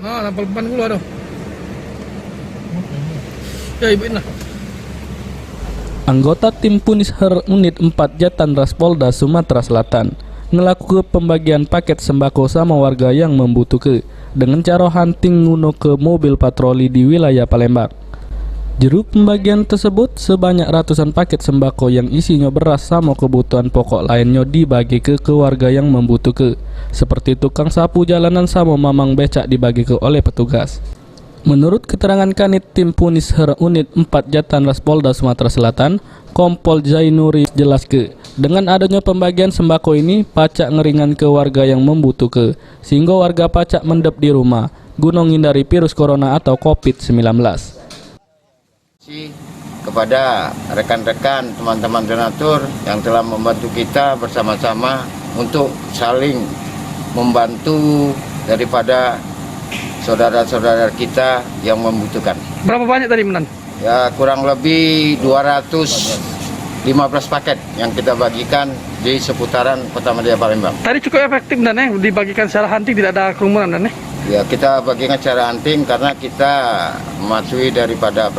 Ah, 80 aduh. Ya, ibuin lah. Anggota tim Punisher Unit 4 Jatanras Polda Sumatera Selatan ngelakukan pembagian paket sembako sama warga yang membutuhkan dengan cara hunting nguno ke mobil patroli di wilayah Palembang. Juru pembagian tersebut sebanyak ratusan paket sembako yang isinya beras sama kebutuhan pokok lainnya dibagi ke warga yang membutuhkan, seperti tukang sapu jalanan sama mamang becak dibagi ke oleh petugas. Menurut keterangan Kanit tim Punisher Unit 4 Jatanras Polda Sumatera Selatan, Kompol Zainuri jelas dengan adanya pembagian sembako ini pacak ngeringan ke warga yang membutuhkan, sehingga warga pacak mendep di rumah guna menghindari virus corona atau COVID-19. Kepada rekan-rekan teman-teman donatur yang telah membantu kita bersama-sama untuk saling membantu daripada saudara-saudara kita yang membutuhkan. Berapa banyak tadi Menan? Ya, kurang lebih 215 paket yang kita bagikan di seputaran Kota Madya Palembang. Tadi cukup efektif dan dibagikan secara hunting, tidak ada kerumunan dan Ya, kita bagikan secara hunting karena kita mematuhi daripada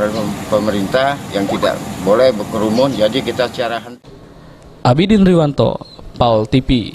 pemerintah yang tidak boleh berkerumun, jadi kita secara hunting. Abidin Riwanto, PAL TV.